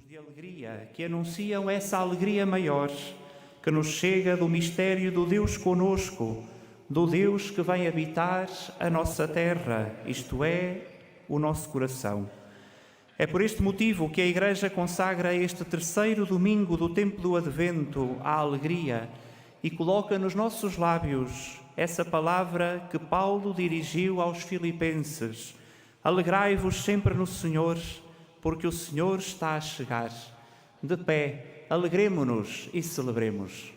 De alegria, que anunciam essa alegria maior, que nos chega do mistério do Deus conosco, do Deus que vem habitar a nossa terra, isto é, o nosso coração. É por este motivo que a Igreja consagra este terceiro domingo do tempo do Advento à alegria e coloca nos nossos lábios essa palavra que Paulo dirigiu aos Filipenses: alegrai-vos sempre no Senhor, porque o Senhor está a chegar. De pé, alegremo-nos e celebremos.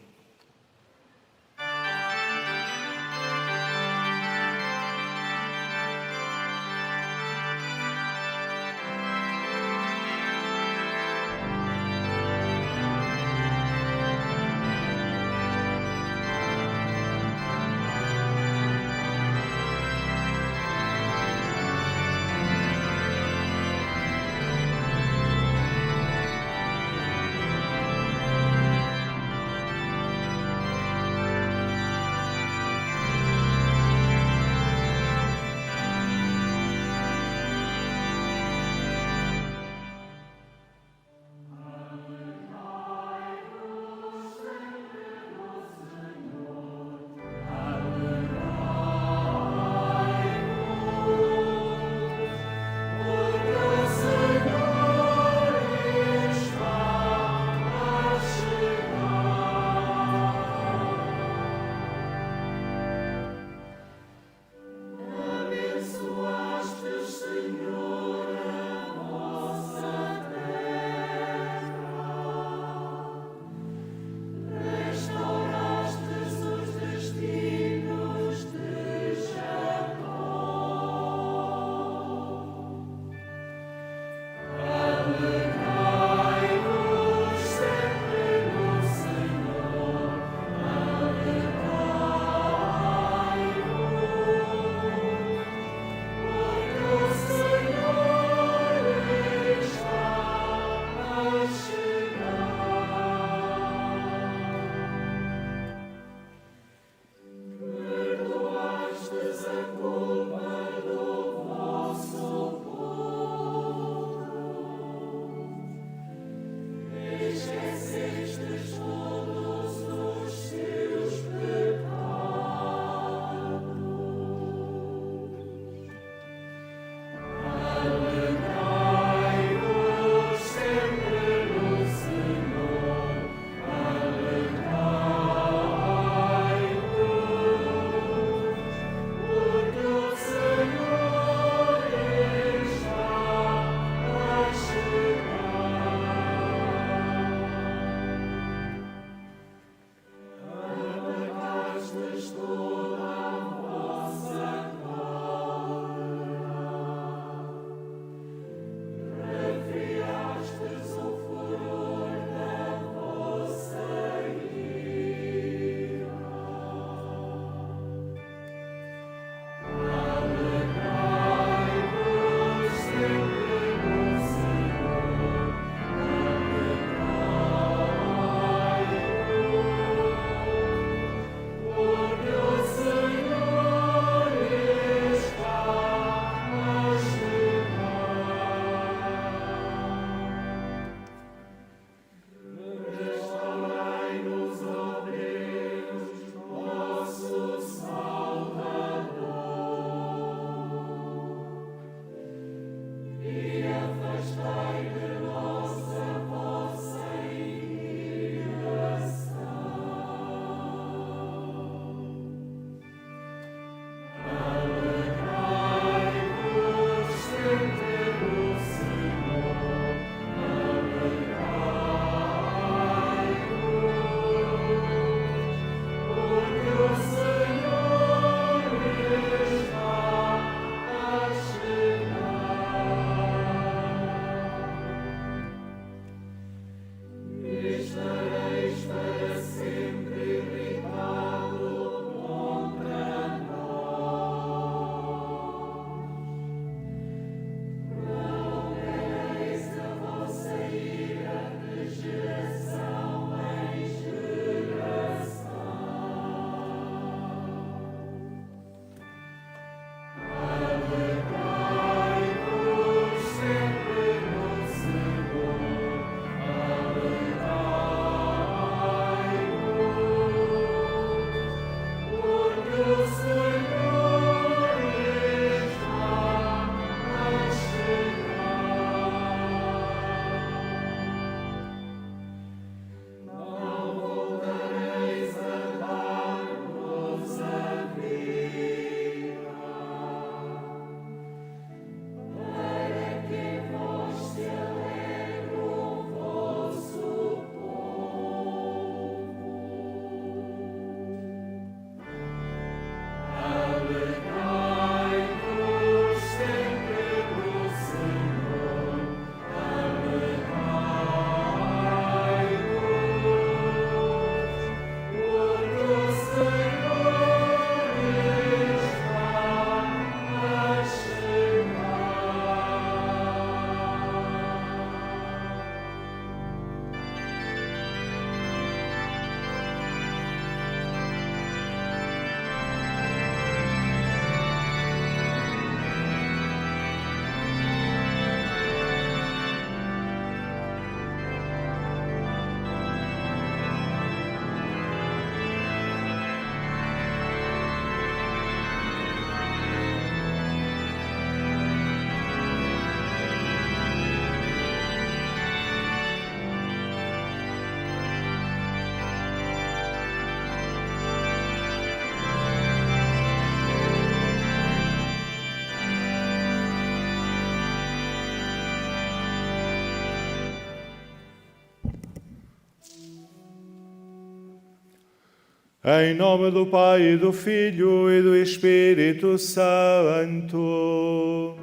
Em nome do Pai, e do Filho e do Espírito Santo.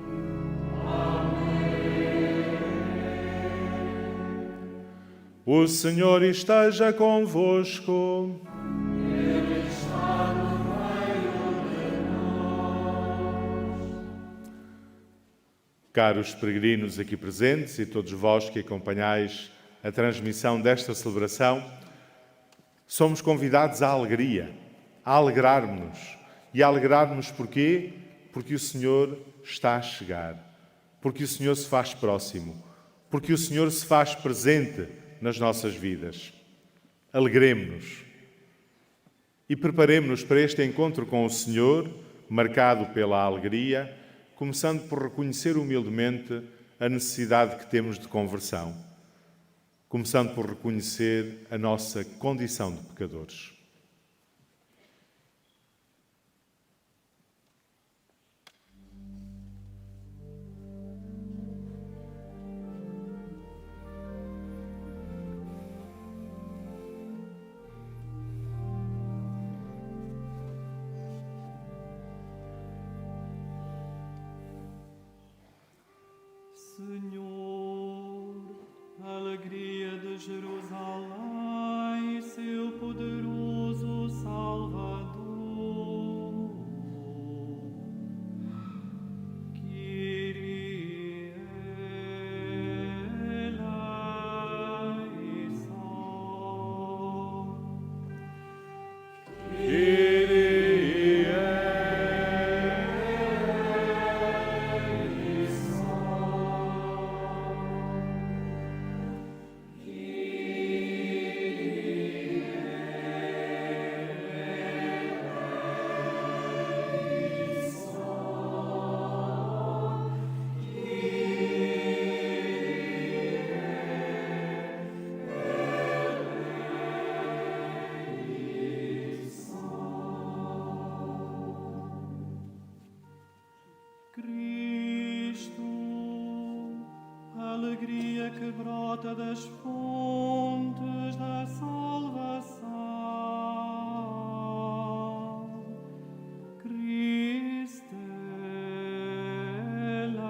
Amém. O Senhor esteja convosco. Ele está no meio de nós. Caros peregrinos aqui presentes e todos vós que acompanhais a transmissão desta celebração, somos convidados à alegria, a alegrarmos-nos. E a alegrarmos porquê? Porque o Senhor está a chegar, porque o Senhor se faz próximo, porque o Senhor se faz presente nas nossas vidas. Alegremo-nos e preparemo-nos para este encontro com o Senhor, marcado pela alegria, começando por reconhecer humildemente a necessidade que temos de conversão. Começando por reconhecer a nossa condição de pecadores. Alegria de Jerusalém, seu poderoso Salvador. Kyrie eleison. Kyrie Alegria que brota das fontes da salvação. Cristo eleison.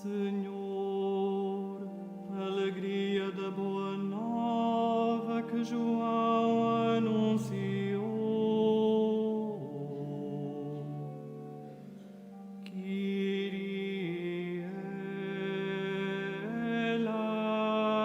Senhor, alegria da boa nova que João anunciou. Kyrie eleison.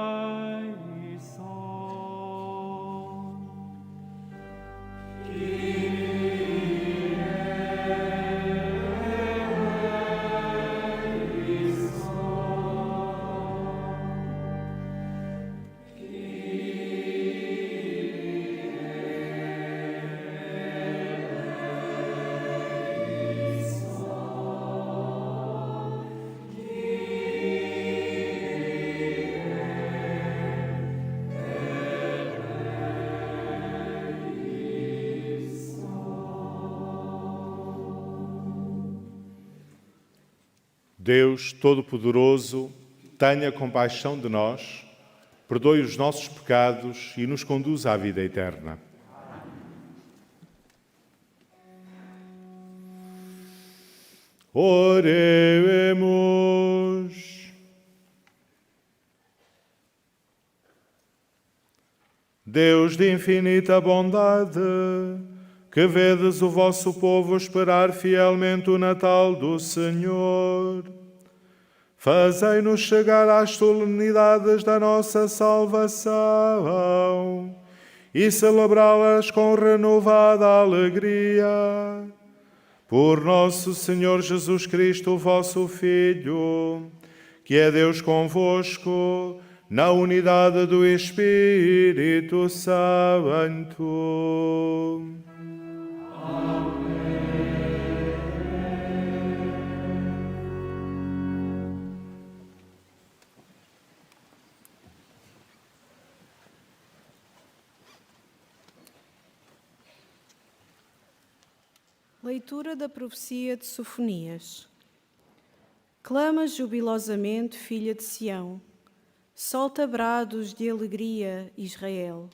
Deus Todo-Poderoso, tenha compaixão de nós, perdoe os nossos pecados e nos conduza à vida eterna. Oremos. Deus de infinita bondade, que vedes o vosso povo esperar fielmente o Natal do Senhor, fazei-nos chegar às solenidades da nossa salvação e celebrá-las com renovada alegria. Por nosso Senhor Jesus Cristo, vosso Filho, que é Deus convosco, na unidade do Espírito Santo. Leitura da profecia de Sofonias. Clama jubilosamente, filha de Sião, solta brados de alegria, Israel.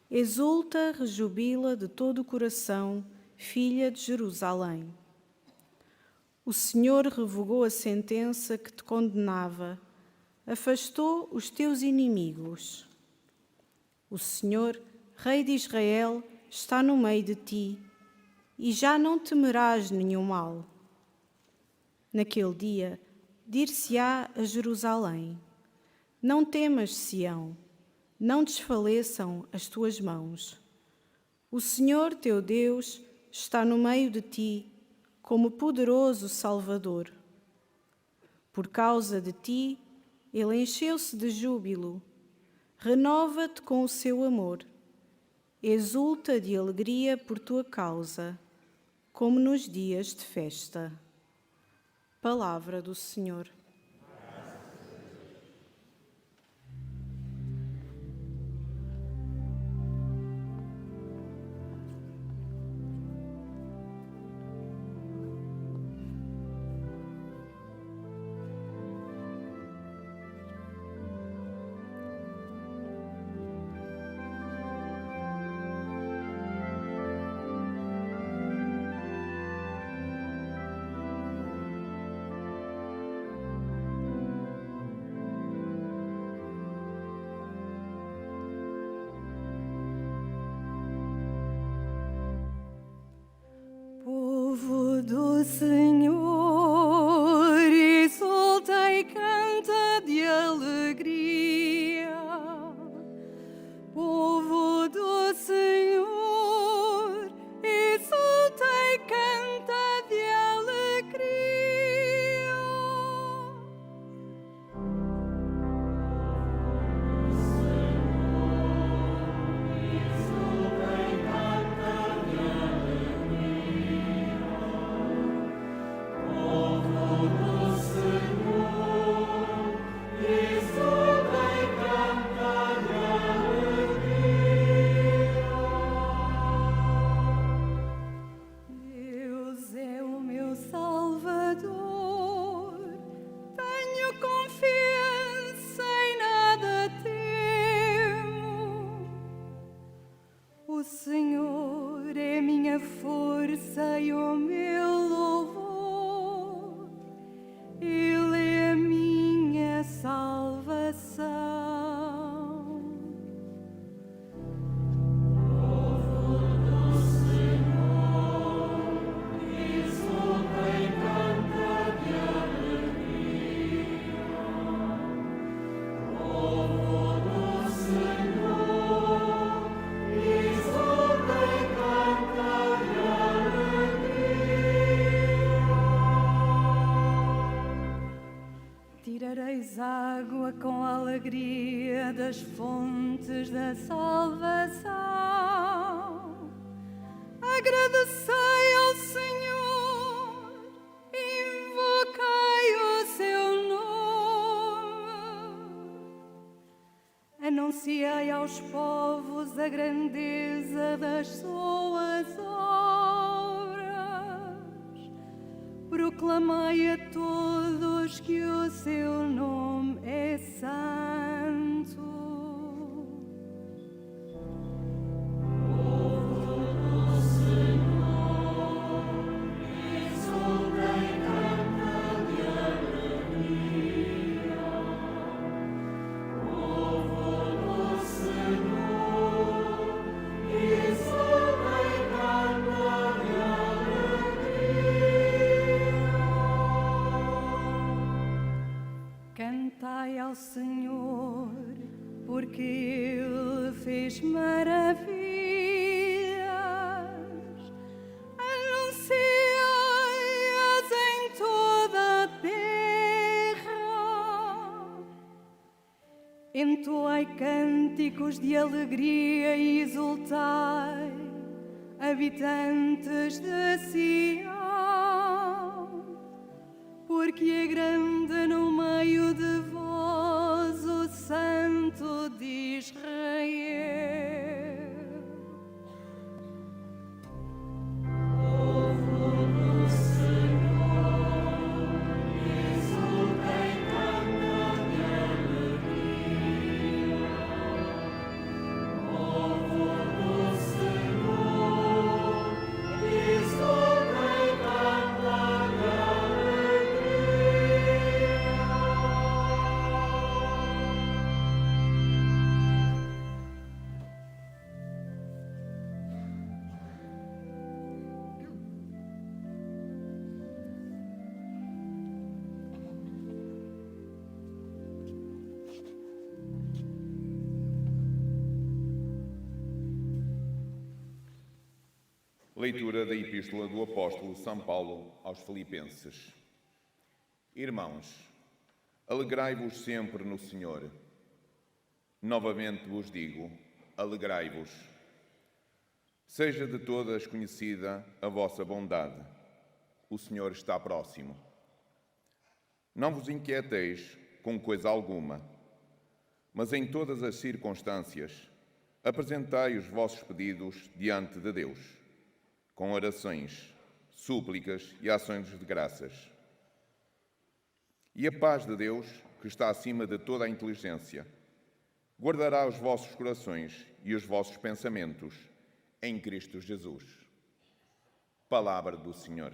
Exulta, rejubila de todo o coração, filha de Jerusalém. O Senhor revogou a sentença que te condenava, afastou os teus inimigos. O Senhor, Rei de Israel, está no meio de ti, e já não temerás nenhum mal. Naquele dia, dir-se-á a Jerusalém: não temas, Sião, não desfaleçam as tuas mãos. O Senhor teu Deus está no meio de ti, como poderoso Salvador. Por causa de ti, ele encheu-se de júbilo, renova-te com o seu amor, exulta de alegria por tua causa, como nos dias de festa. Palavra do Senhor. Povo do Senhor, exulta e canta de alegria. Povo do Senhor, exulta e canta de alegria. Deus é o meu Salvador, tenho confiança e nada temo. O Senhor é minha força e o meu louvor, Ele é a minha salvação. Tirareis água com a alegria das fontes da salvação. Agradecei ao Senhor, invocai o seu nome. Anunciai aos povos a grandeza das suas obras. Proclamai a todos que o seu nome é santo. Cantai ao Senhor, porque Ele fez maravilhas. Anuncia entoai cânticos de alegria e exultai, habitantes de Sião, porque é grande no meio de vós o Santo de Israel. Leitura da Epístola do Apóstolo São Paulo aos Filipenses. Irmãos, alegrai-vos sempre no Senhor. Novamente vos digo, alegrai-vos. Seja de todas conhecida a vossa bondade. O Senhor está próximo. Não vos inquieteis com coisa alguma, mas em todas as circunstâncias apresentai os vossos pedidos diante de Deus, com orações, súplicas e ações de graças. E a paz de Deus, que está acima de toda a inteligência, guardará os vossos corações e os vossos pensamentos em Cristo Jesus. Palavra do Senhor.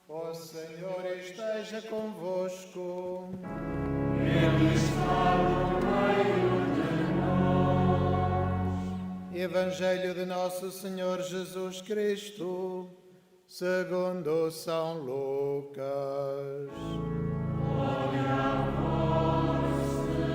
O Senhor esteja convosco. Ele está no meio de nós. Evangelho de Nosso Senhor Jesus Cristo, segundo São Lucas. Glória a vós, Senhor.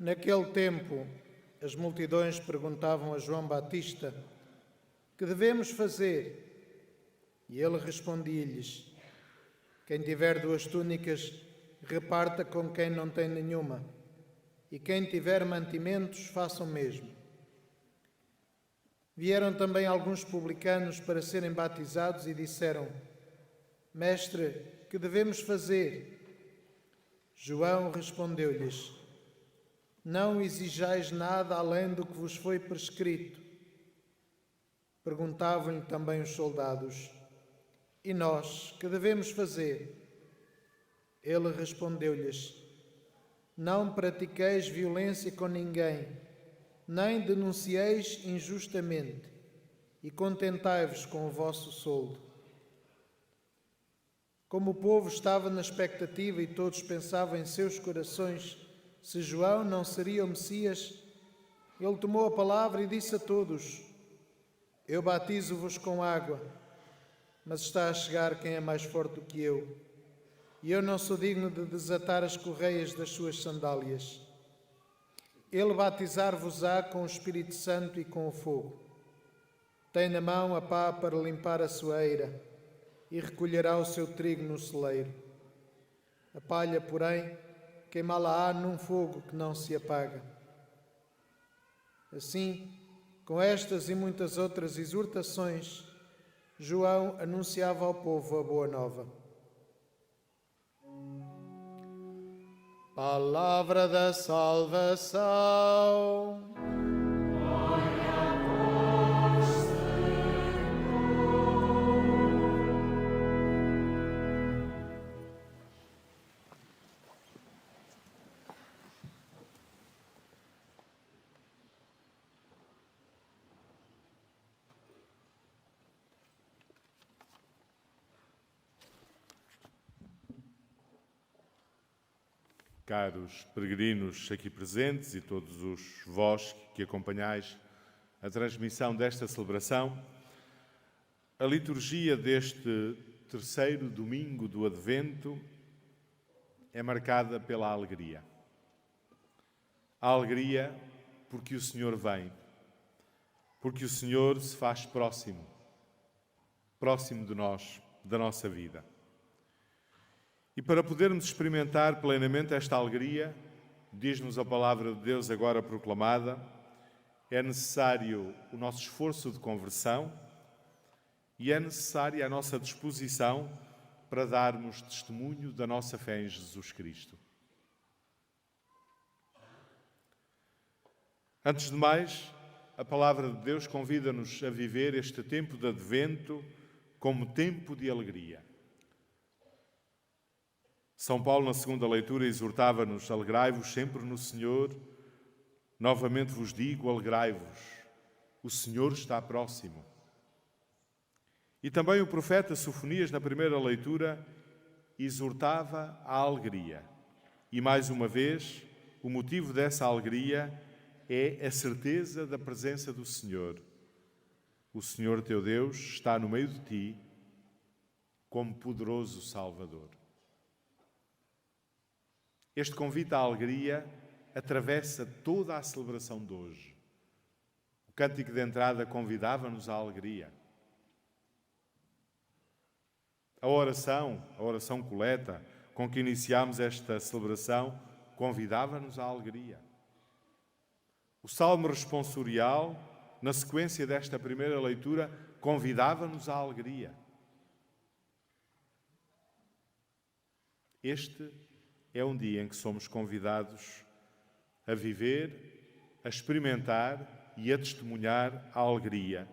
Naquele tempo, as multidões perguntavam a João Batista: que devemos fazer? E ele respondia-lhes: quem tiver 2 túnicas, reparta com quem não tem nenhuma, e quem tiver mantimentos, faça o mesmo. Vieram também alguns publicanos para serem batizados e disseram: Mestre, que devemos fazer? João respondeu-lhes: não exijais nada além do que vos foi prescrito. Perguntavam-lhe também os soldados: e nós, que devemos fazer? Ele respondeu-lhes: não pratiqueis violência com ninguém, nem denuncieis injustamente, e contentai-vos com o vosso soldo. Como o povo estava na expectativa e todos pensavam em seus corações se João não seria o Messias, ele tomou a palavra e disse a todos: Eu batizo-vos com água, mas está a chegar quem é mais forte do que eu, e eu não sou digno de desatar as correias das suas sandálias. Ele batizar-vos-á com o Espírito Santo e com o fogo. Tem na mão a pá para limpar a sua eira e recolherá o seu trigo no celeiro. A palha, porém, queimá-la-á num fogo que não se apaga. Assim, com estas e muitas outras exortações, João anunciava ao povo a boa nova. Palavra da salvação. Caros peregrinos aqui presentes e todos os vós que acompanhais a transmissão desta celebração, a liturgia deste terceiro domingo do Advento é marcada pela alegria. A alegria porque o Senhor vem, porque o Senhor se faz próximo de nós, da nossa vida. E para podermos experimentar plenamente esta alegria, diz-nos a palavra de Deus agora proclamada, é necessário o nosso esforço de conversão e é necessária a nossa disposição para darmos testemunho da nossa fé em Jesus Cristo. Antes de mais, a palavra de Deus convida-nos a viver este tempo de Advento como tempo de alegria. São Paulo, na segunda leitura, exortava-nos: alegrai-vos sempre no Senhor. Novamente vos digo, alegrai-vos. O Senhor está próximo. E também o profeta Sofonias, na primeira leitura, exortava à alegria. E, mais uma vez, o motivo dessa alegria é a certeza da presença do Senhor. O Senhor teu Deus está no meio de ti como poderoso Salvador. Este convite à alegria atravessa toda a celebração de hoje. O cântico de entrada convidava-nos à alegria. A oração coleta com que iniciámos esta celebração convidava-nos à alegria. O salmo responsorial, na sequência desta primeira leitura, convidava-nos à alegria. Este é um dia em que somos convidados a viver, a experimentar e a testemunhar a alegria,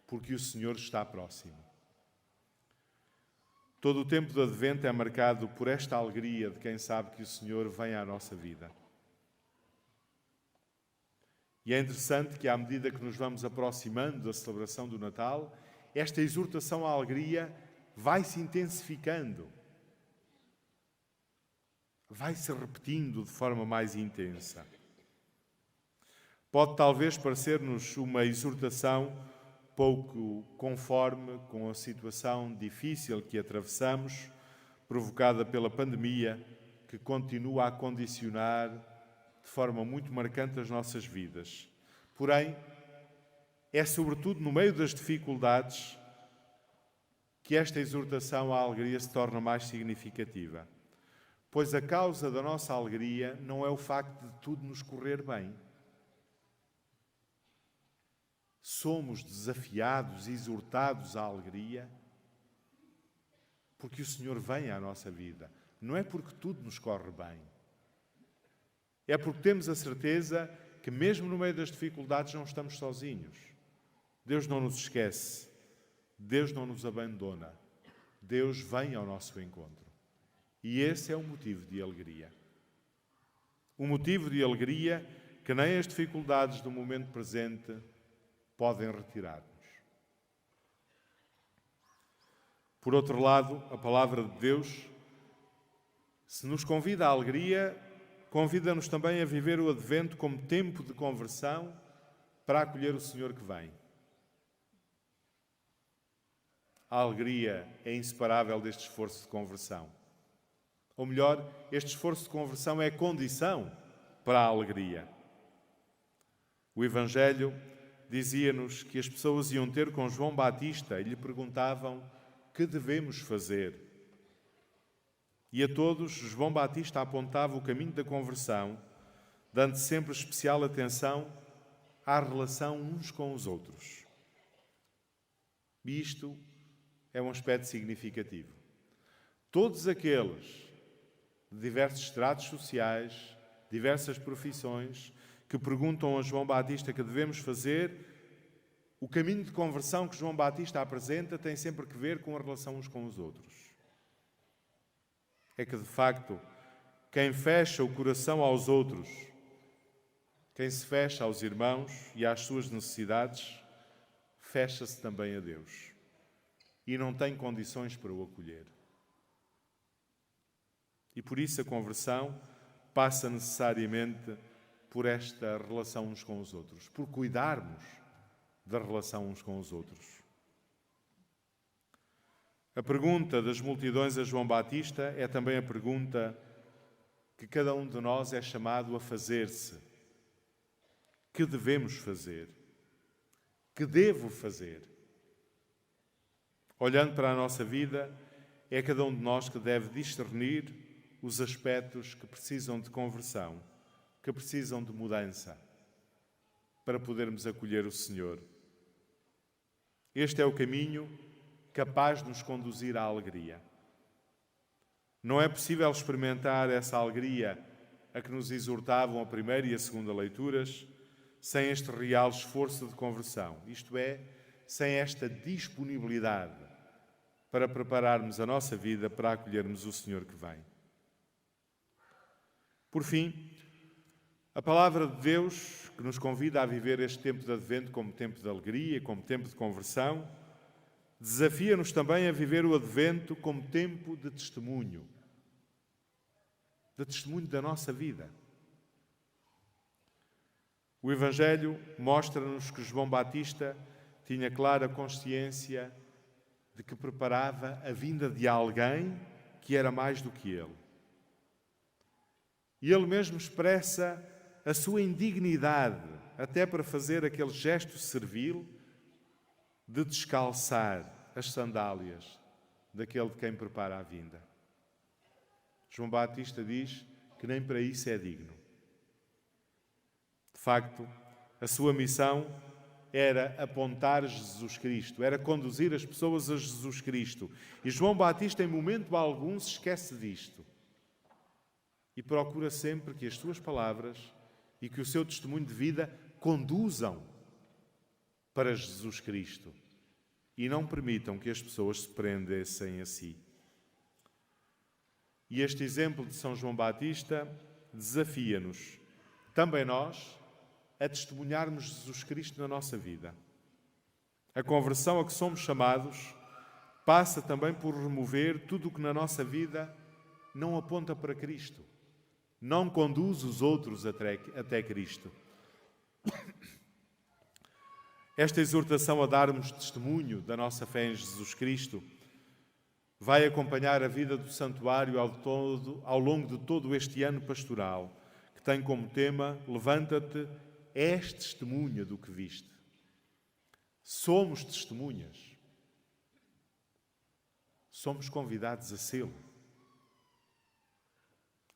porque o Senhor está próximo. Todo o tempo do Advento é marcado por esta alegria de quem sabe que o Senhor vem à nossa vida. E é interessante que, à medida que nos vamos aproximando da celebração do Natal, esta exortação à alegria vai se intensificando. Vai-se repetindo de forma mais intensa. Pode talvez parecer-nos uma exortação pouco conforme com a situação difícil que atravessamos, provocada pela pandemia, que continua a condicionar de forma muito marcante as nossas vidas. Porém, é sobretudo no meio das dificuldades que esta exortação à alegria se torna mais significativa. Pois a causa da nossa alegria não é o facto de tudo nos correr bem. Somos desafiados, exortados à alegria, porque o Senhor vem à nossa vida. Não é porque tudo nos corre bem. É porque temos a certeza que mesmo no meio das dificuldades não estamos sozinhos. Deus não nos esquece. Deus não nos abandona. Deus vem ao nosso encontro. E esse é um motivo de alegria. Um motivo de alegria que nem as dificuldades do momento presente podem retirar-nos. Por outro lado, a palavra de Deus, se nos convida à alegria, convida-nos também a viver o Advento como tempo de conversão para acolher o Senhor que vem. A alegria é inseparável deste esforço de conversão. Ou melhor, este esforço de conversão é condição para a alegria. O Evangelho dizia-nos que as pessoas iam ter com João Batista e lhe perguntavam: que devemos fazer? E a todos, João Batista apontava o caminho da conversão, dando sempre especial atenção à relação uns com os outros. E isto é um aspecto significativo. Todos aqueles de diversos estratos sociais, diversas profissões, que perguntam a João Batista que devemos fazer, o caminho de conversão que João Batista apresenta tem sempre que ver com a relação uns com os outros. É que, de facto, quem fecha o coração aos outros, quem se fecha aos irmãos e às suas necessidades, fecha-se também a Deus e não tem condições para o acolher. E por isso a conversão passa necessariamente por esta relação uns com os outros, por cuidarmos da relação uns com os outros. A pergunta das multidões a João Batista é também a pergunta que cada um de nós é chamado a fazer-se. Que devemos fazer? Que devo fazer? Olhando para a nossa vida, é cada um de nós que deve discernir os aspectos que precisam de conversão, que precisam de mudança, para podermos acolher o Senhor. Este é o caminho capaz de nos conduzir à alegria. Não é possível experimentar essa alegria a que nos exortavam a primeira e a segunda leituras sem este real esforço de conversão, isto é, sem esta disponibilidade para prepararmos a nossa vida para acolhermos o Senhor que vem. Por fim, a palavra de Deus, que nos convida a viver este tempo de Advento como tempo de alegria, como tempo de conversão, desafia-nos também a viver o Advento como tempo de testemunho da nossa vida. O Evangelho mostra-nos que João Batista tinha clara consciência de que preparava a vinda de alguém que era mais do que ele. E ele mesmo expressa a sua indignidade até para fazer aquele gesto servil de descalçar as sandálias daquele de quem prepara a vinda. João Batista diz que nem para isso é digno. De facto, a sua missão era apontar Jesus Cristo, era conduzir as pessoas a Jesus Cristo. E João Batista, em momento algum, se esquece disto. E procura sempre que as suas palavras e que o seu testemunho de vida conduzam para Jesus Cristo e não permitam que as pessoas se prendessem a si. E este exemplo de São João Batista desafia-nos, também nós, a testemunharmos Jesus Cristo na nossa vida. A conversão a que somos chamados passa também por remover tudo o que na nossa vida não aponta para Cristo, não conduz os outros até Cristo. Esta exortação a darmos testemunho da nossa fé em Jesus Cristo vai acompanhar a vida do santuário ao longo de todo este ano pastoral, que tem como tema: levanta-te, és testemunha do que viste. Somos testemunhas. Somos convidados a sê-lo.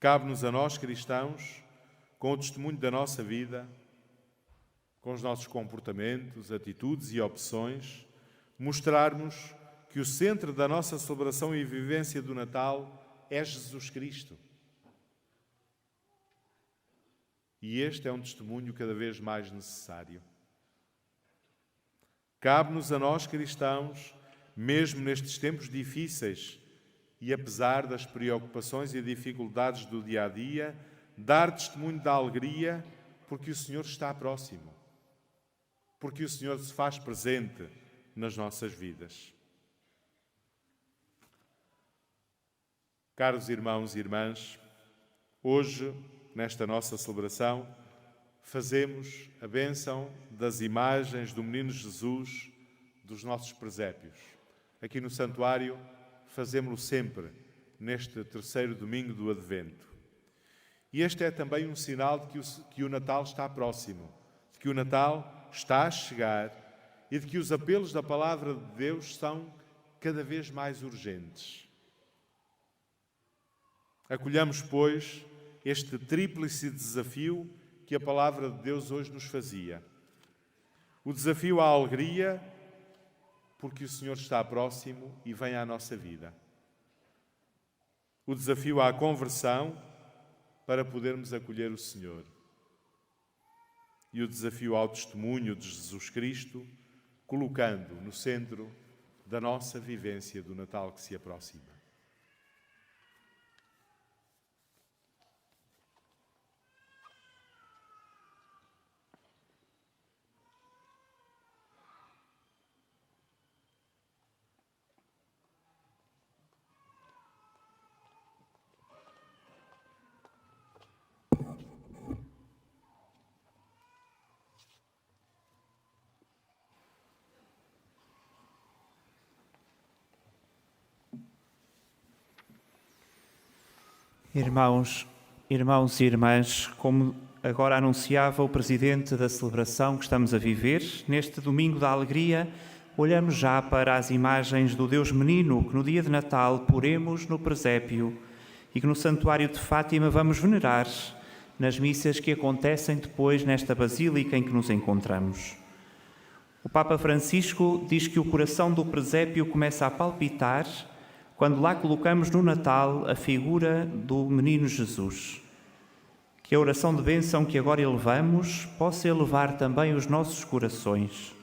Cabe-nos a nós, cristãos, com o testemunho da nossa vida, com os nossos comportamentos, atitudes e opções, mostrarmos que o centro da nossa celebração e vivência do Natal é Jesus Cristo. E este é um testemunho cada vez mais necessário. Cabe-nos a nós, cristãos, mesmo nestes tempos difíceis e apesar das preocupações e dificuldades do dia-a-dia, dar testemunho da alegria porque o Senhor está próximo, porque o Senhor se faz presente nas nossas vidas. Caros irmãos e irmãs, hoje, nesta nossa celebração, fazemos a bênção das imagens do Menino Jesus dos nossos presépios. Aqui no santuário fazemos-lo sempre, neste terceiro domingo do Advento. E este é também um sinal de que o Natal está próximo, de que o Natal está a chegar e de que os apelos da Palavra de Deus são cada vez mais urgentes. Acolhamos, pois, este tríplice desafio que a Palavra de Deus hoje nos fazia. O desafio à alegria, porque o Senhor está próximo e vem à nossa vida. O desafio à conversão, para podermos acolher o Senhor. E o desafio ao testemunho de Jesus Cristo, colocando no centro da nossa vivência do Natal que se aproxima. Irmãos e irmãs, como agora anunciava o Presidente da celebração que estamos a viver, neste domingo da alegria, olhamos já para as imagens do Deus Menino que no dia de Natal poremos no presépio e que no Santuário de Fátima vamos venerar nas missas que acontecem depois nesta basílica em que nos encontramos. O Papa Francisco diz que o coração do presépio começa a palpitar quando lá colocamos no Natal a figura do Menino Jesus. Que a oração de bênção que agora elevamos possa elevar também os nossos corações.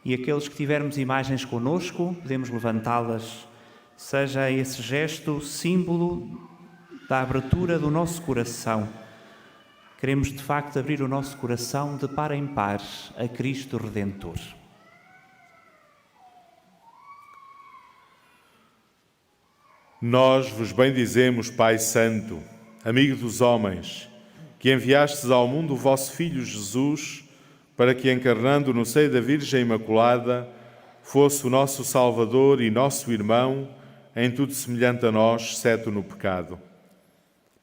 E aqueles que tivermos imagens conosco, podemos levantá-las. Seja esse gesto símbolo da abertura do nosso coração. Queremos, de facto, abrir o nosso coração de par em par a Cristo Redentor. Nós vos bendizemos, Pai Santo, amigo dos homens, que enviastes ao mundo o vosso Filho Jesus, para que, encarnando no seio da Virgem Imaculada, fosse o nosso Salvador e nosso irmão, em tudo semelhante a nós, exceto no pecado.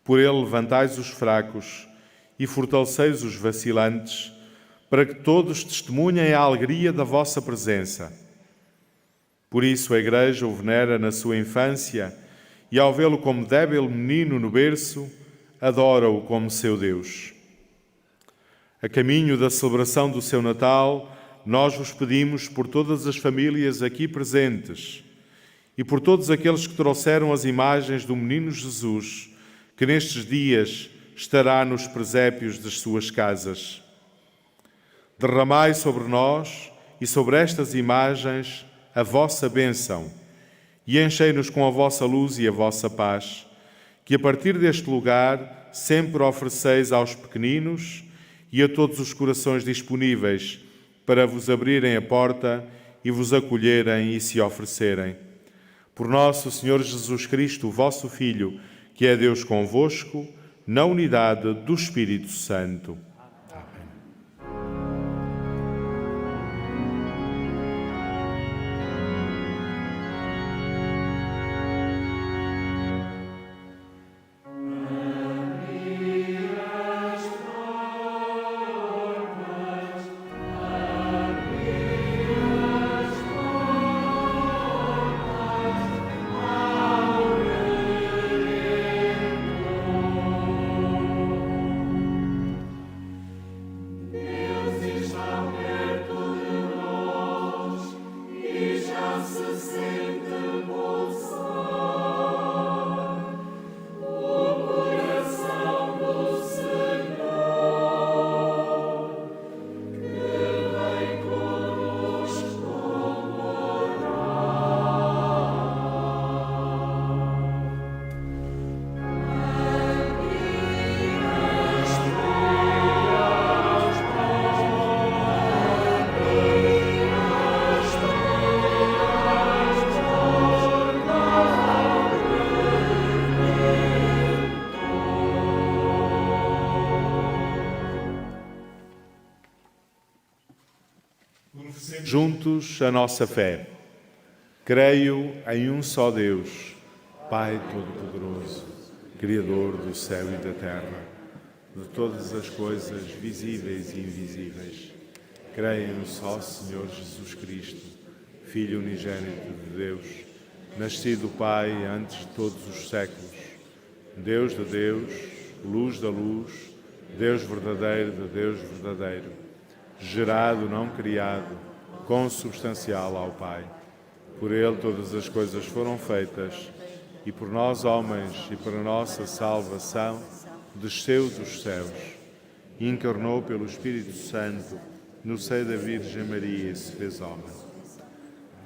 Por ele levantais os fracos e fortaleceis os vacilantes, para que todos testemunhem a alegria da vossa presença. Por isso a Igreja o venera na sua infância e, ao vê-lo como débil menino no berço, adora-o como seu Deus. A caminho da celebração do seu Natal, nós vos pedimos por todas as famílias aqui presentes e por todos aqueles que trouxeram as imagens do Menino Jesus, que nestes dias estará nos presépios das suas casas. Derramai sobre nós e sobre estas imagens a vossa bênção e enchei-nos com a vossa luz e a vossa paz, que a partir deste lugar sempre ofereceis aos pequeninos e a todos os corações disponíveis para vos abrirem a porta e vos acolherem e se oferecerem. Por nosso Senhor Jesus Cristo, vosso Filho, que é Deus convosco, na unidade do Espírito Santo. juntos a nossa fé. Creio em um só Deus, Pai Todo-Poderoso, Criador do céu e da terra, de todas as coisas visíveis e invisíveis. Creio em um só Senhor Jesus Cristo, Filho unigênito de Deus, nascido do Pai antes de todos os séculos, Deus de Deus, luz da luz, Deus verdadeiro de Deus verdadeiro, gerado, não criado, consubstancial ao Pai. Por Ele todas as coisas foram feitas, e por nós homens e para nossa salvação desceu dos céus, e encarnou pelo Espírito Santo no seio da Virgem Maria e se fez homem.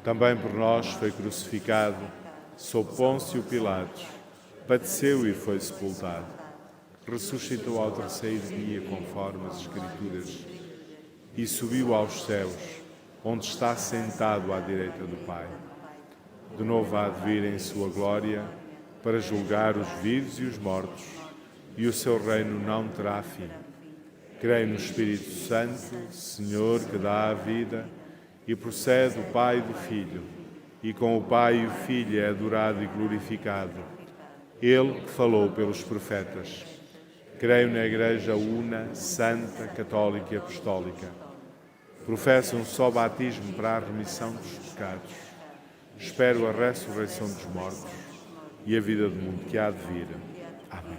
Também por nós foi crucificado, sob Pôncio Pilatos, padeceu e foi sepultado. Ressuscitou ao terceiro dia, conforme as Escrituras, e subiu aos céus, onde está sentado à direita do Pai. De novo há de vir em sua glória para julgar os vivos e os mortos, e o seu reino não terá fim. Creio no Espírito Santo, Senhor, que dá a vida e procede do Pai e do Filho, e com o Pai e o Filho é adorado e glorificado. Ele que falou pelos profetas. Creio na Igreja una, santa, católica e apostólica. Professo um só batismo para a remissão dos pecados. Espero a ressurreição dos mortos e a vida do mundo que há de vir. Amém.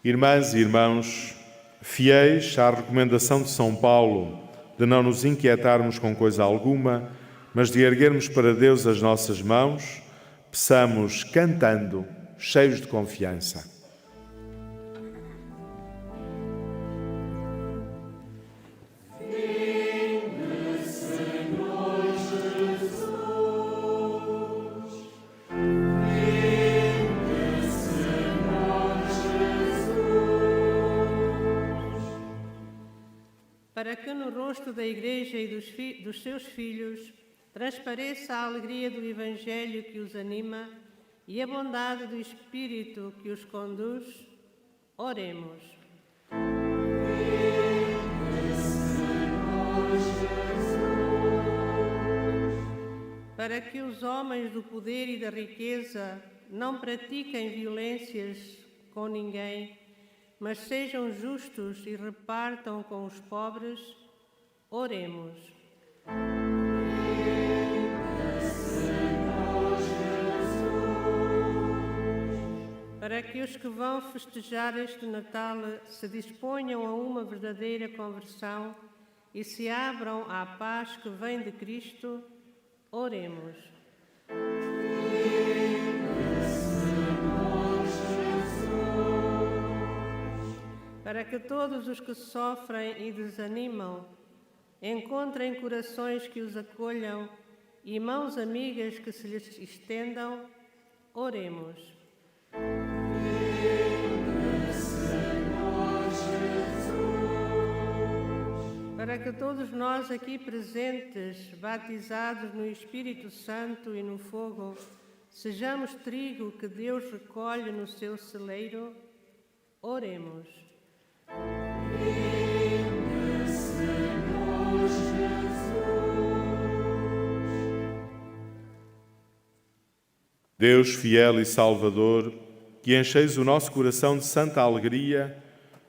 Irmãs e irmãos, fiéis à recomendação de São Paulo de não nos inquietarmos com coisa alguma, mas de erguermos para Deus as nossas mãos, peçamos cantando, cheios de confiança. Para que no rosto da Igreja e dos seus filhos transpareça a alegria do Evangelho que os anima e a bondade do Espírito que os conduz, oremos. Para que os homens do poder e da riqueza não pratiquem violências com ninguém, mas sejam justos e repartam com os pobres, oremos. Para que os que vão festejar este Natal se disponham a uma verdadeira conversão e se abram à paz que vem de Cristo, oremos. Para que todos os que sofrem e desanimam encontrem corações que os acolham e mãos amigas que se lhes estendam, oremos. Para que todos nós aqui presentes, batizados no Espírito Santo e no fogo, sejamos trigo que Deus recolhe no seu celeiro, oremos. Deus fiel e Salvador, que encheis o nosso coração de santa alegria,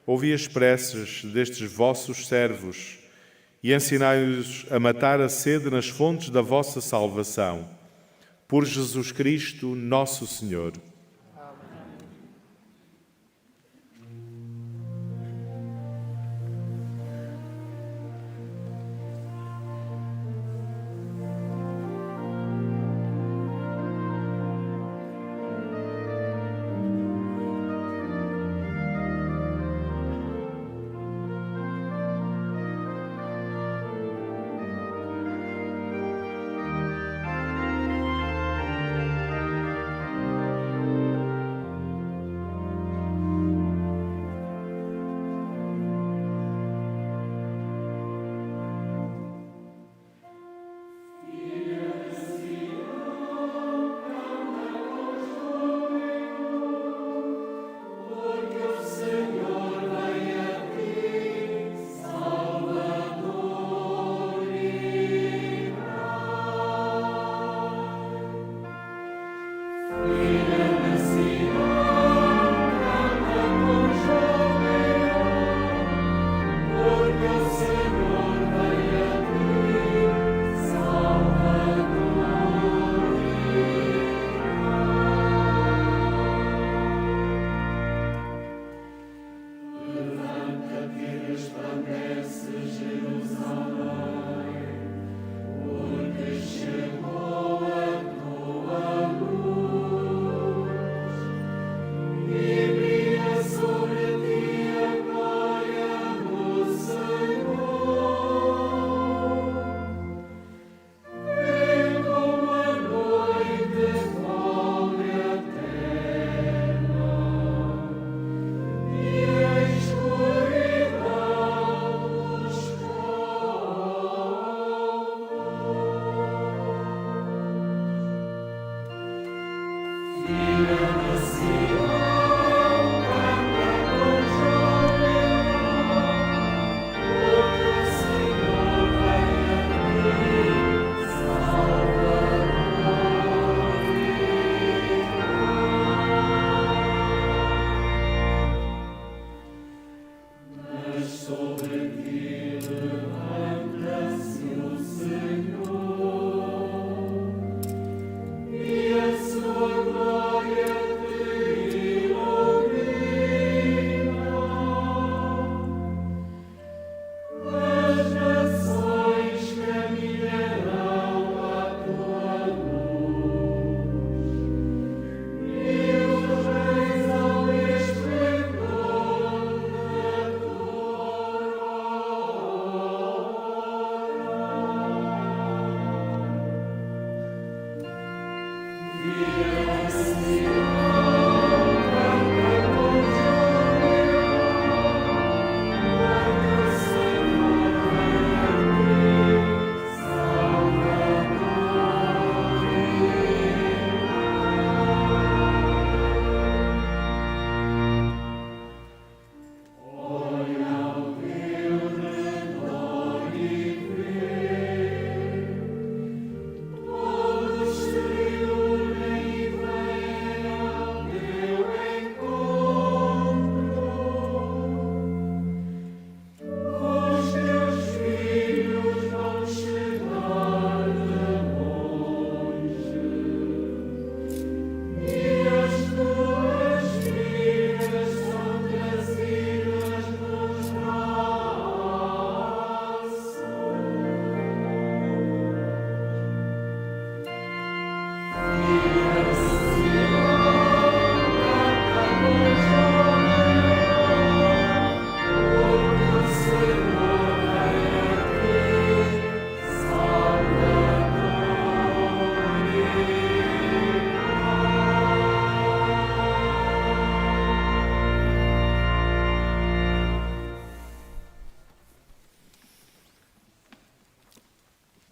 ouvi as preces destes vossos servos e ensinai-os a matar a sede nas fontes da vossa salvação. Por Jesus Cristo, nosso Senhor.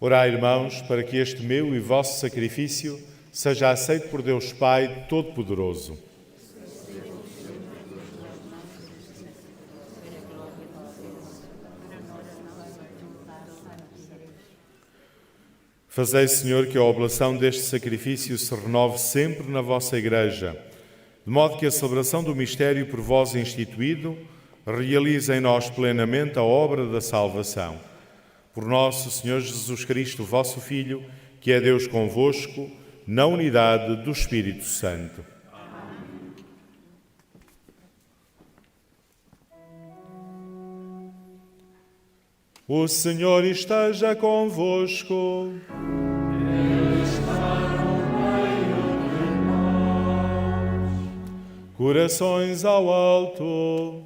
Orai, irmãos, para que este meu e vosso sacrifício seja aceito por Deus Pai Todo-Poderoso. Fazei, Senhor, que a oblação deste sacrifício se renove sempre na vossa Igreja, de modo que a celebração do mistério por vós instituído realize em nós plenamente a obra da salvação. Por nosso Senhor Jesus Cristo, vosso Filho, que é Deus convosco, na unidade do Espírito Santo. Amém. O Senhor esteja convosco. Ele está no meio de nós. Corações ao alto.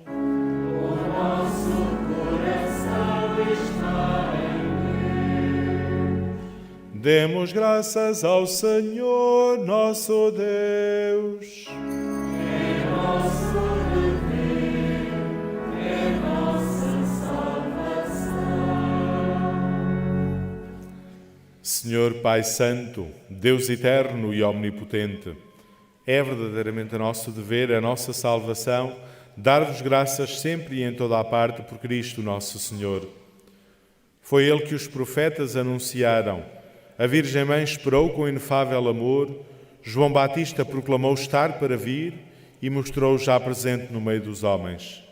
Demos graças ao Senhor, nosso Deus. É nosso dever, é nossa salvação. Senhor Pai Santo, Deus eterno e omnipotente, é verdadeiramente nosso dever, a nossa salvação, dar-vos graças sempre e em toda a parte por Cristo nosso Senhor. Foi Ele que os profetas anunciaram. A Virgem Mãe esperou com inefável amor, João Batista proclamou estar para vir e mostrou já presente no meio dos homens.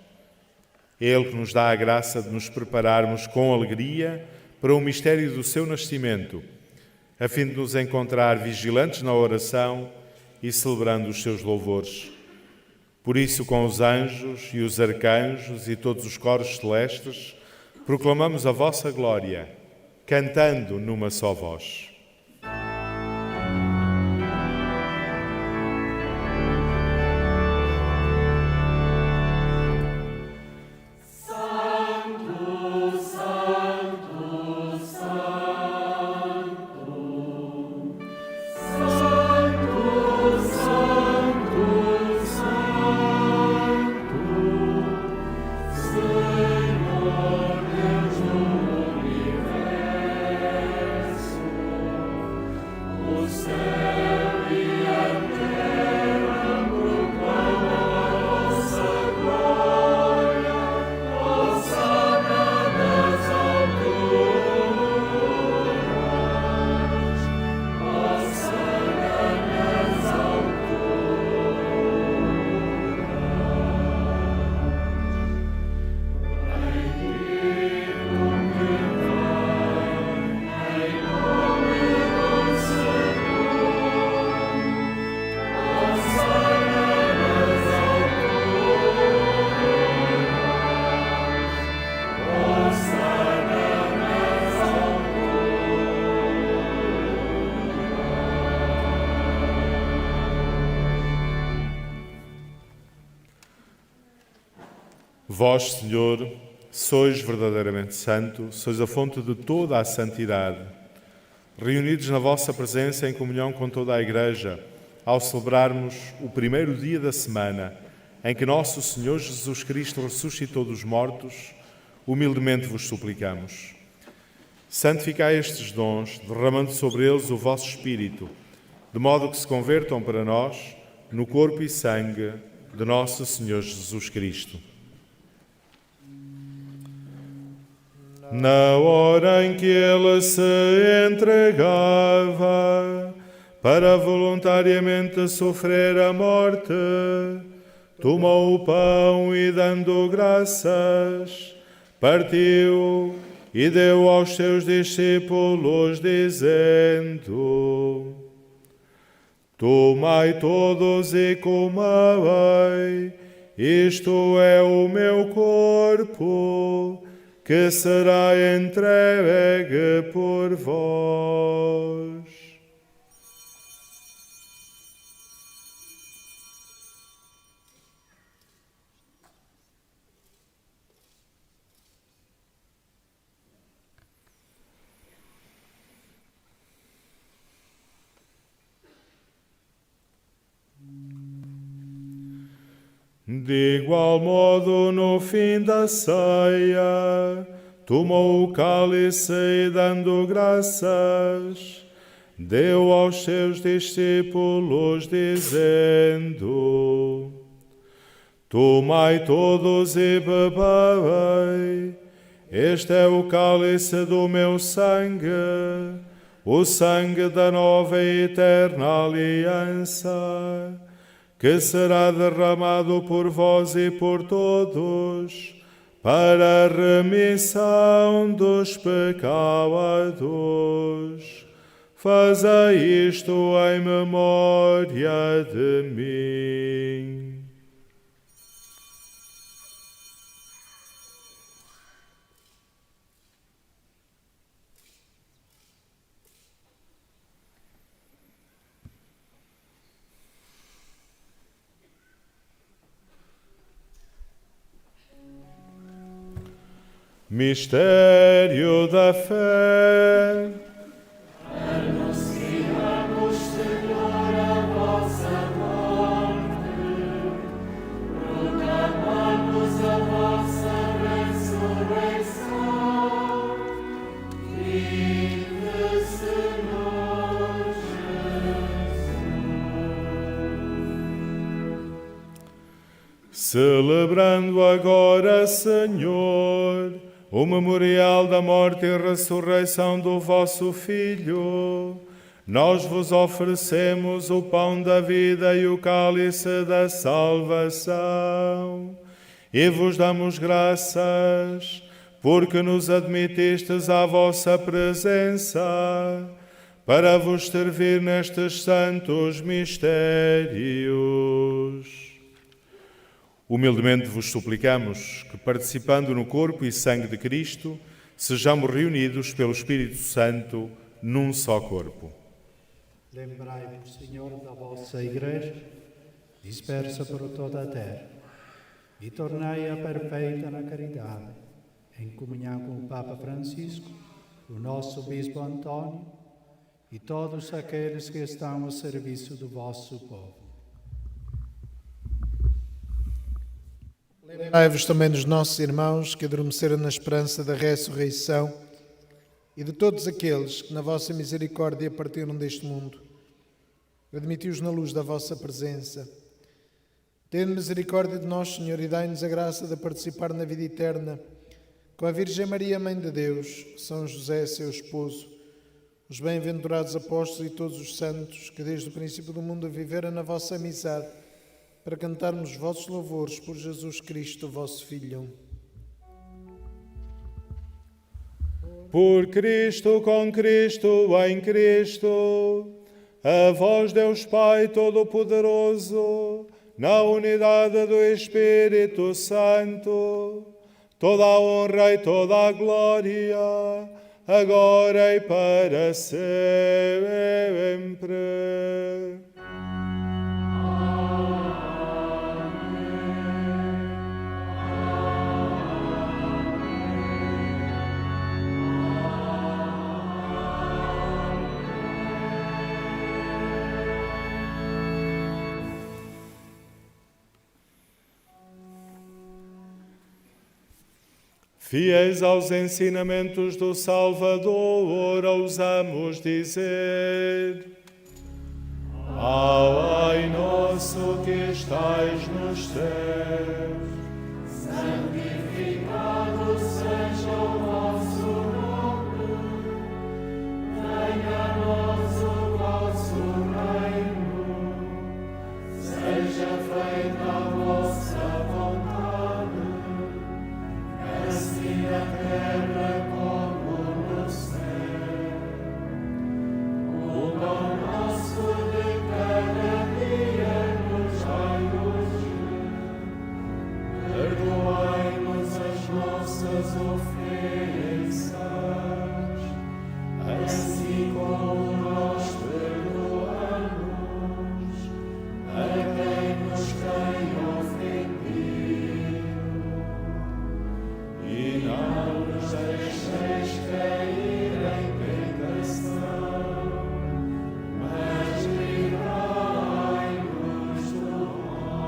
Ele que nos dá a graça de nos prepararmos com alegria para o mistério do seu nascimento, a fim de nos encontrar vigilantes na oração e celebrando os seus louvores. Por isso, com os anjos e os arcanjos e todos os coros celestes, proclamamos a vossa glória, cantando numa só voz. Vós, Senhor, sois verdadeiramente santo, sois a fonte de toda a santidade. Reunidos na vossa presença em comunhão com toda a Igreja, ao celebrarmos o primeiro dia da semana em que nosso Senhor Jesus Cristo ressuscitou dos mortos, humildemente vos suplicamos. Santificai estes dons, derramando sobre eles o vosso Espírito, de modo que se convertam para nós no corpo e sangue de nosso Senhor Jesus Cristo. Na hora em que ele se entregava para voluntariamente sofrer a morte, tomou o pão e, dando graças, partiu e deu aos seus discípulos, dizendo: Tomai todos e comei, isto é o meu corpo, que será entregue por vós. De igual modo, no fim da ceia, tomou o cálice e, dando graças, deu aos seus discípulos, dizendo: Tomai todos e bebei, este é o cálice do meu sangue, o sangue da nova e eterna aliança, que será derramado por vós e por todos, para a remissão dos pecados. Fazei isto em memória de mim. Mistério da fé. Anunciamos, Senhor, a vossa morte, proclamamos a vossa ressurreição. Vive, Senhor Jesus. Celebrando agora, Senhor, o memorial da morte e ressurreição do vosso Filho, nós vos oferecemos o pão da vida e o cálice da salvação, e vos damos graças, porque nos admitistes à vossa presença, para vos servir nestes santos mistérios. Humildemente vos suplicamos que, participando no corpo e sangue de Cristo, sejamos reunidos pelo Espírito Santo num só corpo. Lembrai-vos, Senhor, da vossa Igreja, dispersa por toda a terra, e tornai-a perfeita na caridade, em comunhão com o Papa Francisco, o nosso Bispo António e todos aqueles que estão ao serviço do vosso povo. Lembrai-vos também dos nossos irmãos que adormeceram na esperança da ressurreição e de todos aqueles que, na vossa misericórdia, partiram deste mundo. Admiti-os na luz da vossa presença. Tende misericórdia de nós, Senhor, e dai-nos a graça de participar na vida eterna com a Virgem Maria, Mãe de Deus, São José, seu esposo, os bem-aventurados apóstolos e todos os santos que desde o princípio do mundo viveram na vossa amizade, para cantarmos os vossos louvores por Jesus Cristo, vosso Filho. Por Cristo, com Cristo, em Cristo, a vós, Deus Pai Todo-Poderoso, na unidade do Espírito Santo, toda a honra e toda a glória, agora e para sempre. Fiéis aos ensinamentos do Salvador, ousamos dizer: Pai nosso que estais nos céus, santificado seja o vosso nome, venha a nós o vosso reino, seja feita a vossa vontade, assim na terra como no céu. O pão nosso de cada dia nos dai hoje. Perdoai-nos as nossas ofensas, assim como nós perdoamos a quem nos tem ofendido. E não nos deixeis cair em tentação, mas livrai-nos do mal.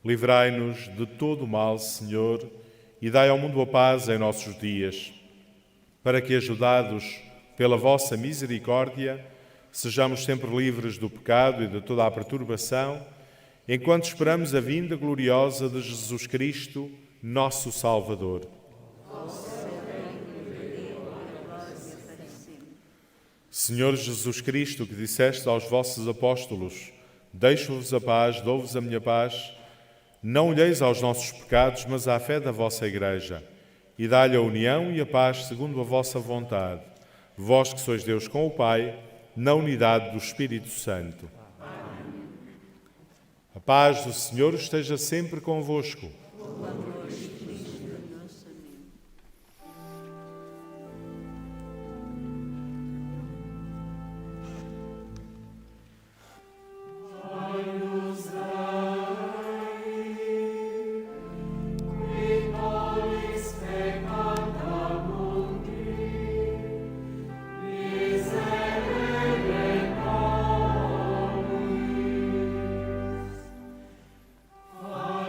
livrai-nos de todo o mal, Senhor, e dai ao mundo a paz em nossos dias, para que, ajudados pela vossa misericórdia, sejamos sempre livres do pecado e de toda a perturbação, enquanto esperamos a vinda gloriosa de Jesus Cristo, nosso Salvador. Senhor Jesus Cristo, que disseste aos vossos apóstolos: deixo-vos a paz, dou-vos a minha paz, não olheis aos nossos pecados, mas à fé da vossa Igreja, e dá-lhe a união e a paz segundo a vossa vontade, vós que sois Deus com o Pai, na unidade do Espírito Santo. A paz do Senhor esteja sempre convosco.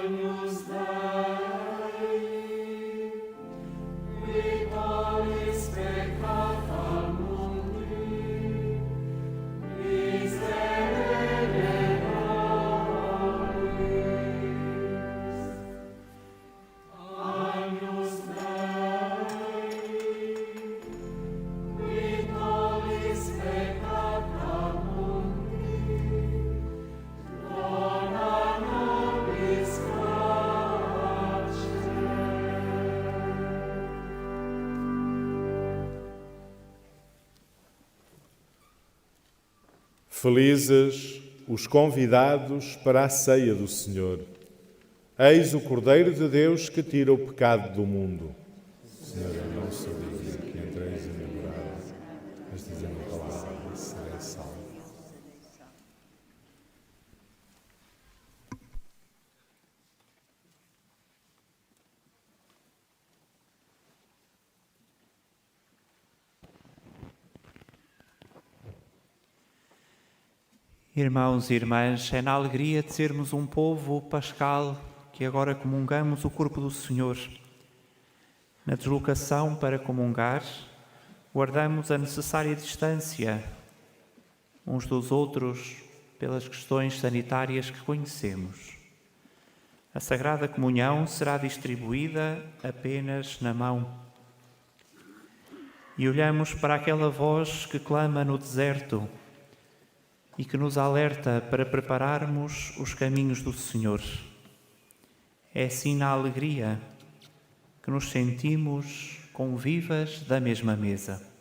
Nos dai Felizes os convidados para a ceia do Senhor. Eis o Cordeiro de Deus que tira o pecado do mundo. Senhor, eu não sou digno que entreis em minha morada, mas dizem a palavra e serei salvo. Irmãos e irmãs, é na alegria de sermos um povo pascal que agora comungamos o corpo do Senhor. Na deslocação para comungar, guardamos a necessária distância uns dos outros pelas questões sanitárias que conhecemos. A Sagrada Comunhão será distribuída apenas na mão. E olhamos para aquela voz que clama no deserto e que nos alerta para prepararmos os caminhos do Senhor. É assim na alegria que nos sentimos convivas da mesma mesa.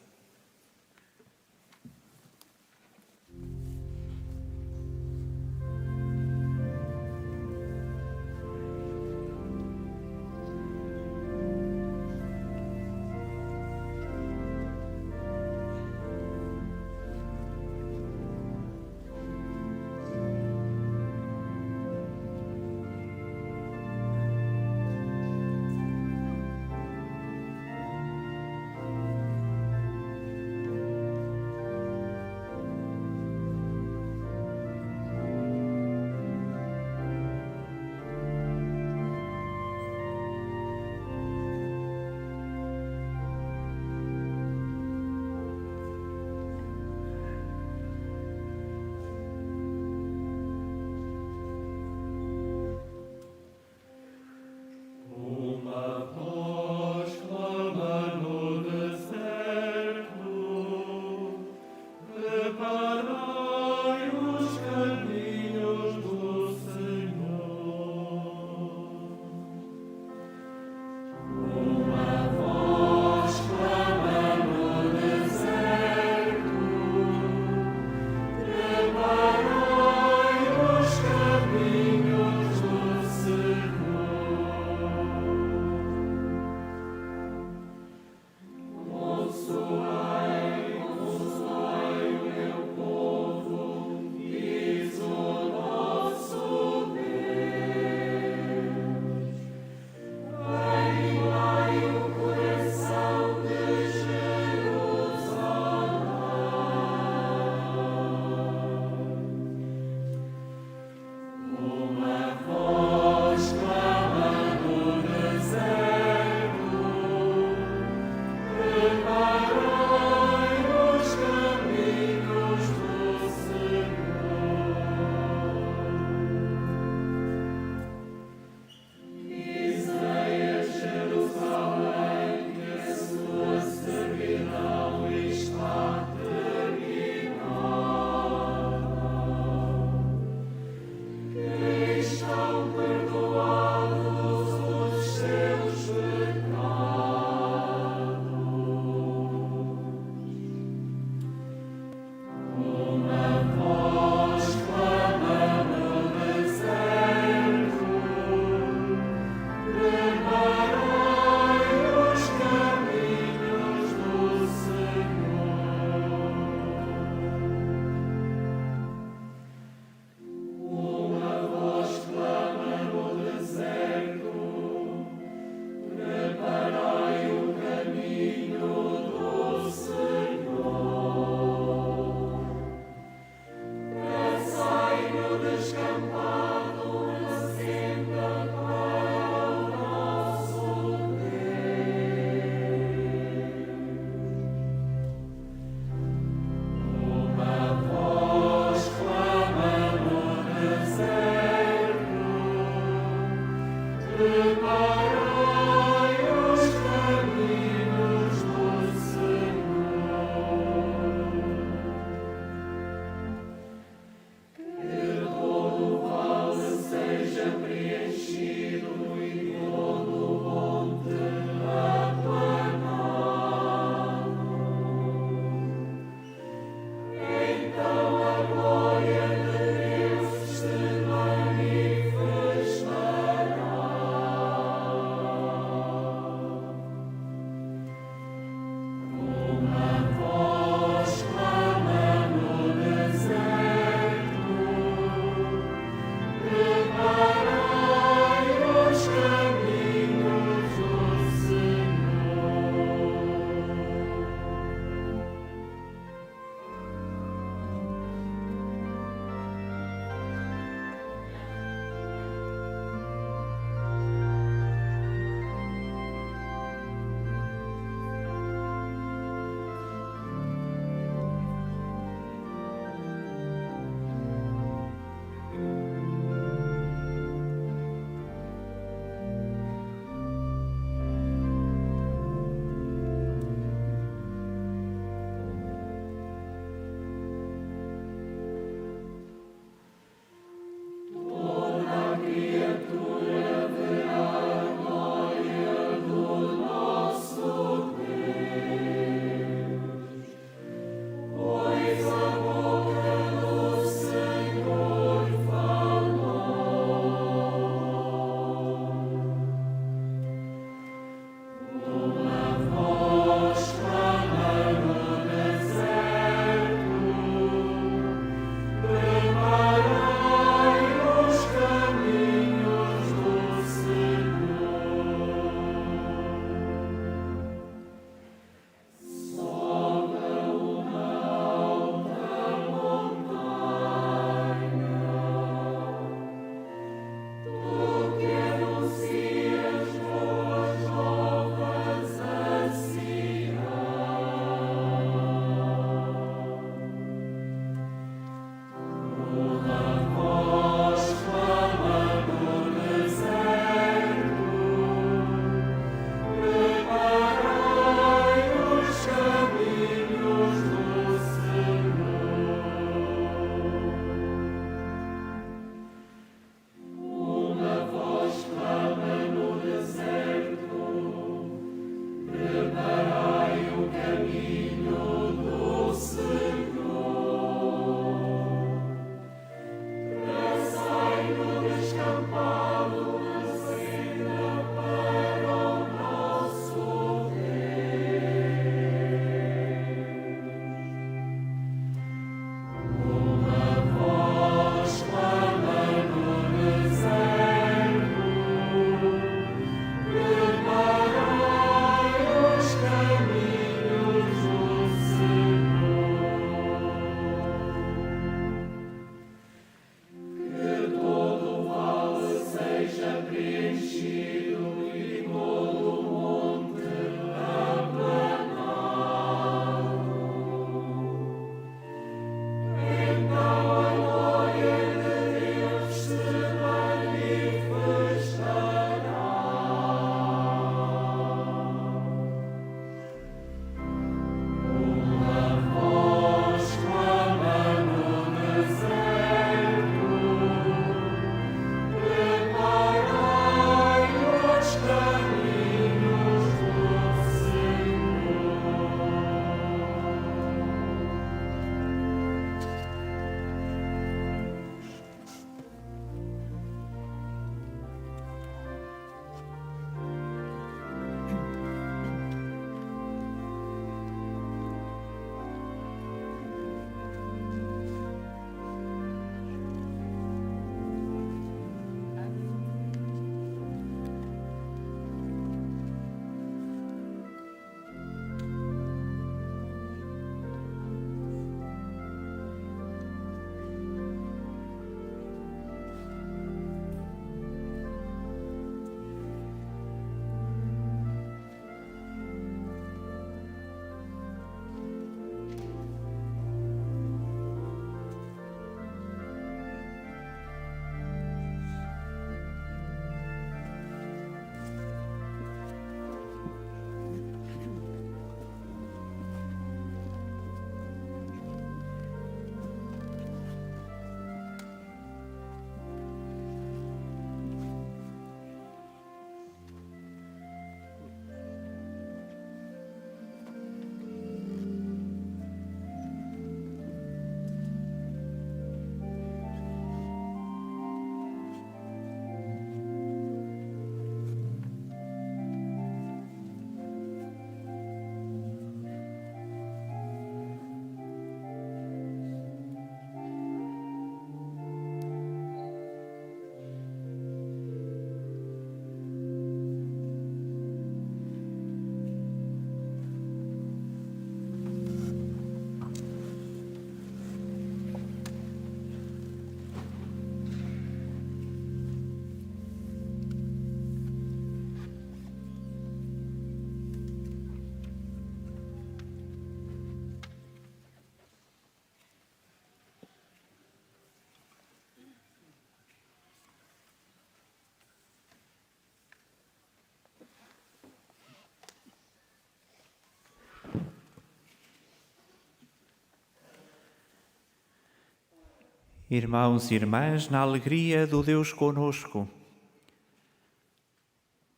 Irmãos e irmãs, na alegria do Deus conosco,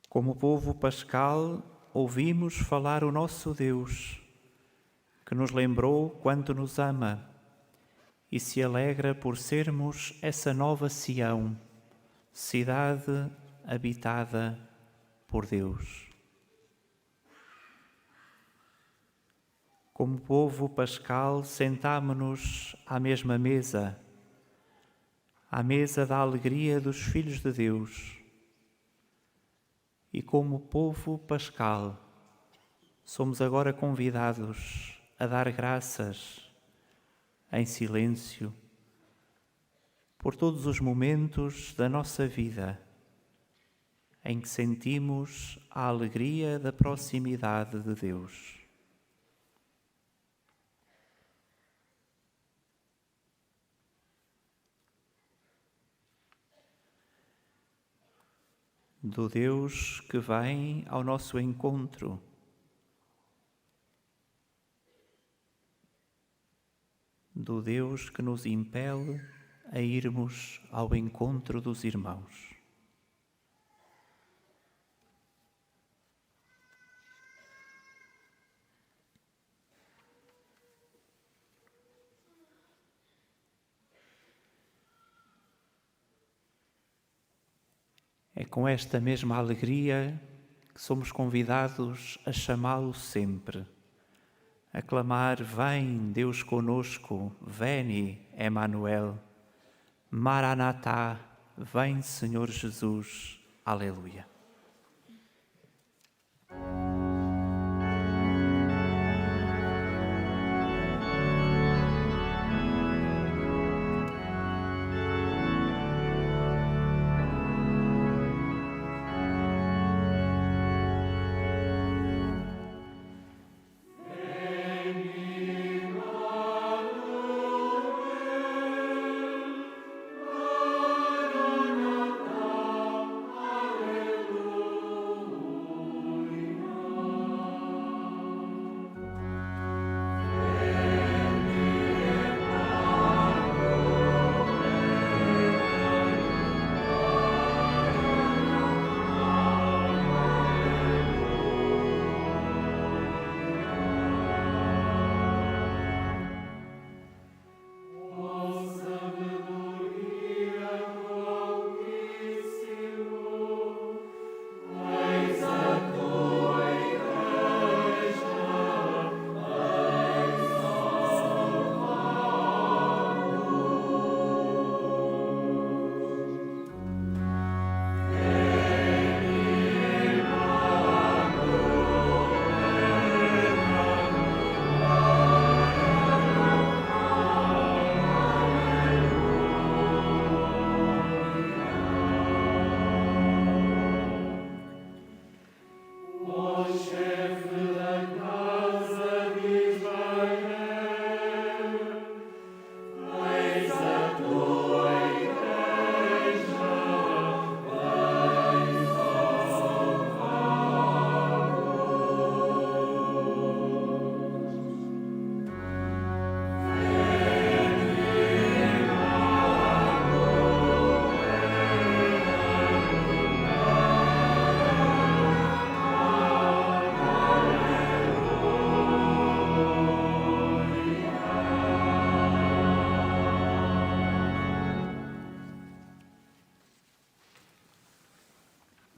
como povo pascal, ouvimos falar o nosso Deus, que nos lembrou quanto nos ama e se alegra por sermos essa nova Sião, cidade habitada por Deus. Como povo pascal, sentámo-nos à mesma mesa, à mesa da alegria dos filhos de Deus. E como povo pascal, somos agora convidados a dar graças em silêncio por todos os momentos da nossa vida em que sentimos a alegria da proximidade de Deus. Do Deus que vem ao nosso encontro, do Deus que nos impele a irmos ao encontro dos irmãos. É com esta mesma alegria que somos convidados a chamá-lo sempre, a clamar: vem Deus conosco, veni Emmanuel, Maranatá, vem Senhor Jesus, aleluia.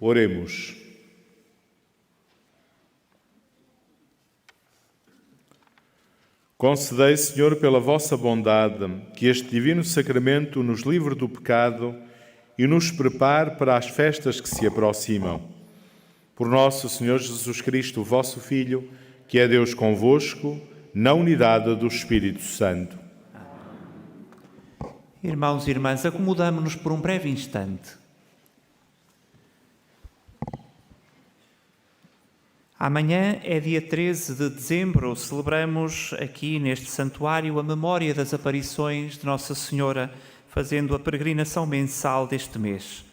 Oremos. Concedei, Senhor, pela vossa bondade, que este divino sacramento nos livre do pecado e nos prepare para as festas que se aproximam. Por nosso Senhor Jesus Cristo, vosso Filho, que é Deus convosco, na unidade do Espírito Santo. Irmãos e irmãs, acomodamo-nos por um breve instante. Amanhã é dia 13 de dezembro, celebramos aqui neste santuário a memória das aparições de Nossa Senhora, fazendo a peregrinação mensal deste mês.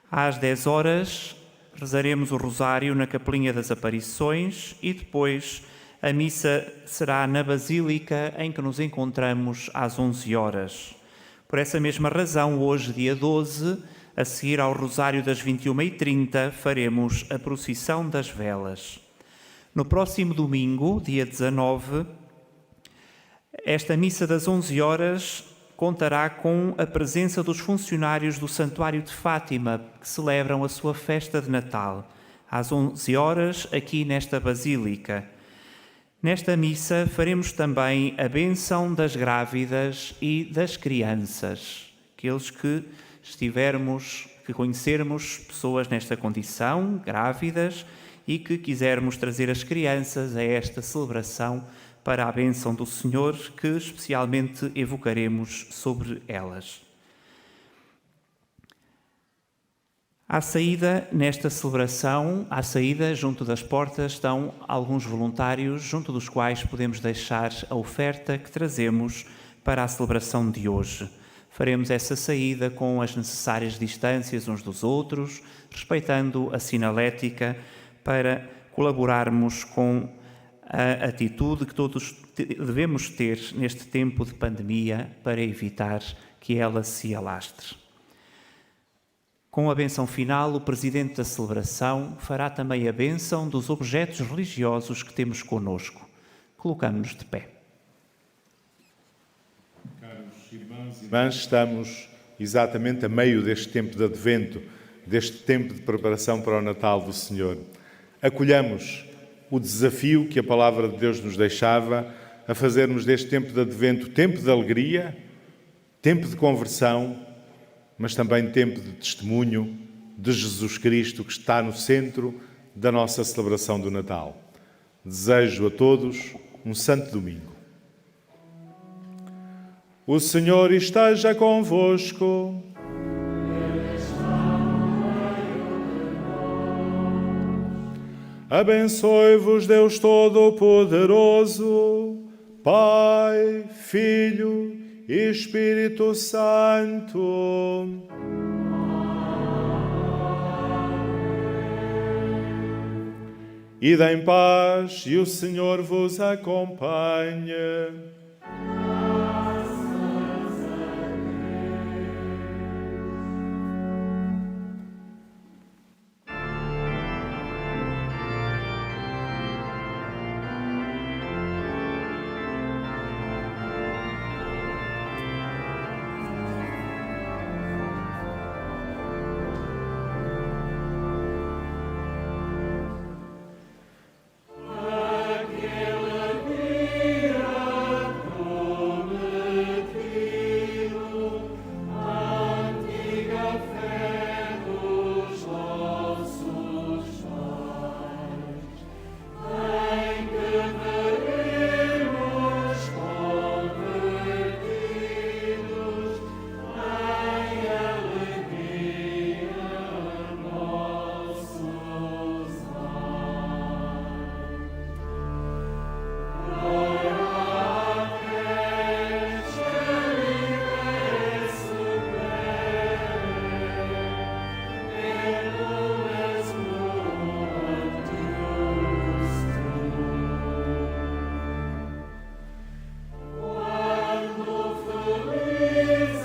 Às 10 horas rezaremos o rosário na Capelinha das Aparições e depois a missa será na Basílica em que nos encontramos às 11 horas. Por essa mesma razão, hoje, dia 12, a seguir ao Rosário das 21h30, faremos a procissão das velas. No próximo domingo, dia 19, esta missa das 11 horas contará com a presença dos funcionários do Santuário de Fátima, que celebram a sua festa de Natal, às 11 horas, aqui nesta Basílica. Nesta missa faremos também a bênção das grávidas e das crianças. Aqueles que conhecermos pessoas nesta condição, grávidas, e que quisermos trazer as crianças a esta celebração para a bênção do Senhor, que especialmente evocaremos sobre elas. À saída, nesta celebração, junto das portas, estão alguns voluntários, junto dos quais podemos deixar a oferta que trazemos para a celebração de hoje. Faremos essa saída com as necessárias distâncias uns dos outros, respeitando a sinalética, para colaborarmos com a atitude que todos devemos ter neste tempo de pandemia para evitar que ela se alastre. Com a bênção final, o presidente da celebração fará também a bênção dos objetos religiosos que temos conosco. Colocamos-nos de pé. Caros irmãos e irmãs, estamos exatamente a meio deste tempo de Advento, deste tempo de preparação para o Natal do Senhor. Acolhamos o desafio que a Palavra de Deus nos deixava a fazermos deste tempo de Advento tempo de alegria, tempo de conversão, mas também tempo de testemunho de Jesus Cristo, que está no centro da nossa celebração do Natal. Desejo a todos um santo domingo. O Senhor esteja convosco. Abençoe-vos Deus Todo-Poderoso, Pai, Filho e Espírito Santo. Ide em paz e o Senhor vos acompanhe. Feliz